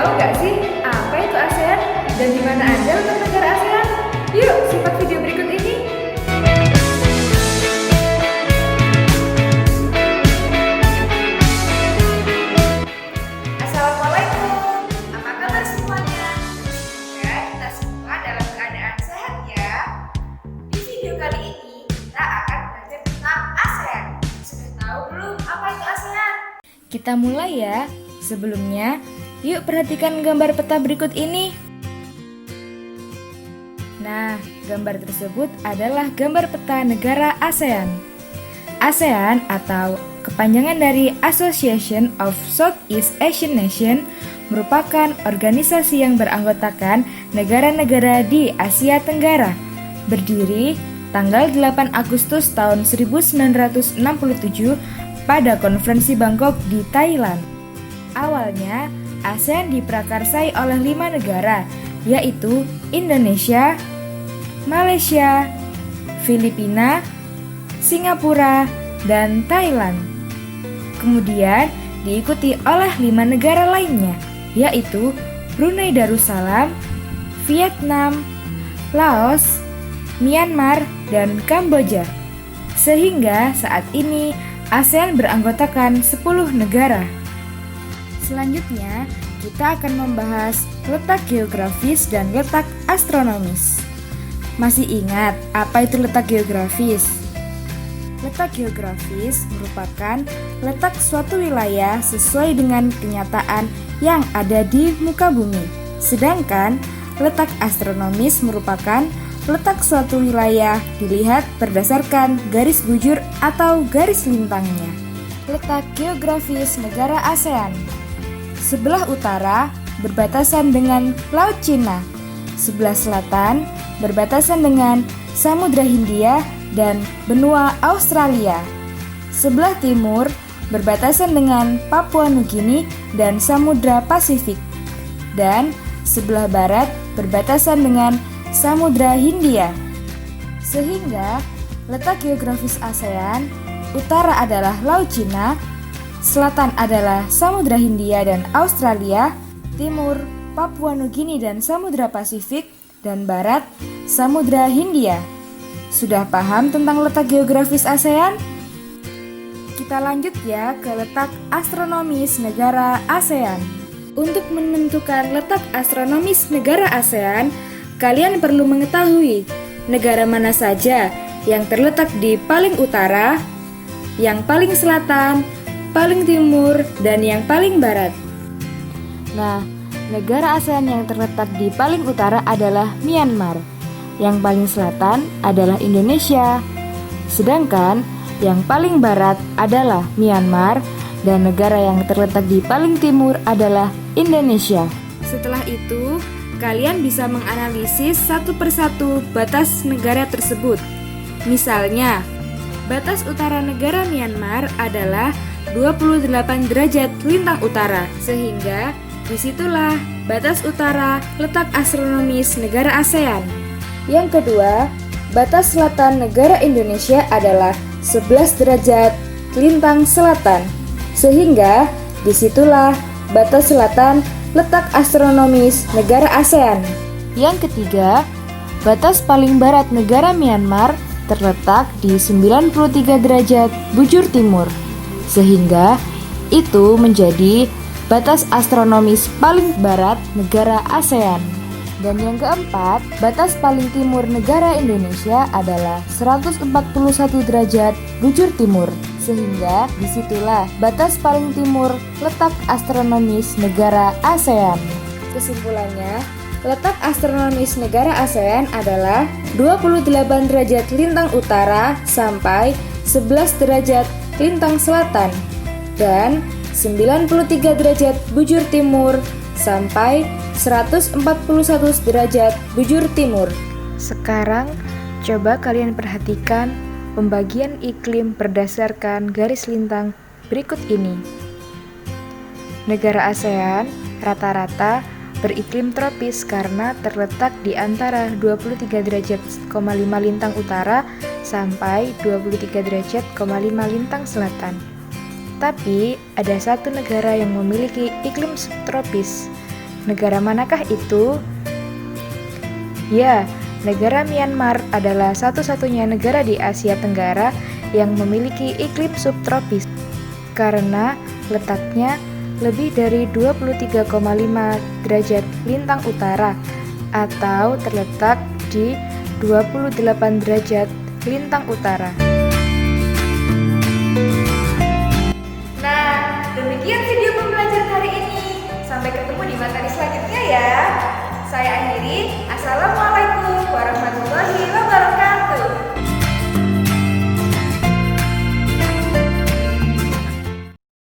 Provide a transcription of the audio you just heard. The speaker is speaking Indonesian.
tahu nggak sih apa itu ASEAN dan di mana aja untuk negara ASEAN? Yuk, simak video berikut ini. Assalamualaikum, apa kabar semuanya? Semoga kita semua dalam keadaan sehat ya. Di video kali ini kita akan belajar tentang ASEAN. Sudah tahu belum apa itu ASEAN? Kita mulai ya. Sebelumnya, yuk perhatikan gambar peta berikut ini. Nah, gambar tersebut adalah gambar peta negara ASEAN. ASEAN atau kepanjangan dari Association of Southeast Asian Nations merupakan organisasi yang beranggotakan negara-negara di Asia Tenggara. Berdiri tanggal 8 Agustus tahun 1967 pada konferensi Bangkok di Thailand. Awalnya, ASEAN diprakarsai oleh 5 negara, yaitu Indonesia, Malaysia, Filipina, Singapura, dan Thailand. Kemudian diikuti oleh 5 negara lainnya, yaitu Brunei Darussalam, Vietnam, Laos, Myanmar, dan Kamboja. Sehingga saat ini ASEAN beranggotakan 10 negara. Selanjutnya, kita akan membahas letak geografis dan letak astronomis. Masih ingat apa itu letak geografis? Letak geografis merupakan letak suatu wilayah sesuai dengan kenyataan yang ada di muka bumi. Sedangkan letak astronomis merupakan letak suatu wilayah dilihat berdasarkan garis bujur atau garis lintangnya. Letak geografis negara ASEAN. Sebelah utara berbatasan dengan Laut Cina, sebelah selatan berbatasan dengan Samudra Hindia dan benua Australia, sebelah timur berbatasan dengan Papua Nugini dan Samudra Pasifik, dan sebelah barat berbatasan dengan Samudra Hindia. Sehingga letak geografis ASEAN, utara adalah Laut Cina, selatan adalah Samudra Hindia dan Australia, timur Papua Nugini dan Samudra Pasifik, dan barat Samudra Hindia. Sudah paham tentang letak geografis ASEAN? Kita lanjut ya ke letak astronomis negara ASEAN. Untuk menentukan letak astronomis negara ASEAN, kalian perlu mengetahui negara mana saja yang terletak di paling utara, yang paling selatan, paling timur, dan yang paling barat. Nah, negara ASEAN yang terletak di paling utara adalah Myanmar. Yang paling selatan adalah Indonesia. Sedangkan yang paling barat adalah Myanmar dan negara yang terletak di paling timur adalah Indonesia. Setelah itu, kalian bisa menganalisis satu persatu batas negara tersebut. Misalnya, batas utara negara Myanmar adalah 28 derajat lintang utara, sehingga disitulah batas utara letak astronomis negara ASEAN. Yang kedua, batas selatan negara Indonesia adalah 11 derajat lintang selatan, sehingga disitulah batas selatan letak astronomis negara ASEAN. Yang ketiga, batas paling barat negara Myanmar terletak di 93 derajat bujur timur, sehingga itu menjadi batas astronomis paling barat negara ASEAN. Dan yang keempat, batas paling timur negara Indonesia adalah 141 derajat bujur timur, sehingga disitulah batas paling timur letak astronomis negara ASEAN. Kesimpulannya, letak astronomis negara ASEAN adalah 28 derajat lintang utara sampai 11 derajat lintang selatan dan 93 derajat bujur timur sampai 141 derajat bujur timur. Sekarang coba kalian perhatikan pembagian iklim berdasarkan garis lintang berikut ini. Negara ASEAN rata-rata beriklim tropis karena terletak di antara 23 derajat, 5 lintang utara sampai 23 derajat, 5 lintang selatan. Tapi ada satu negara yang memiliki iklim subtropis, Negara manakah itu? Ya, negara Myanmar adalah satu-satunya negara di Asia Tenggara yang memiliki iklim subtropis karena letaknya lebih dari 23,5 derajat lintang utara atau terletak di 28 derajat lintang utara. Nah, demikian video pembelajaran hari ini. Sampai ketemu di materi selanjutnya ya. Saya akhiri. Assalamualaikum.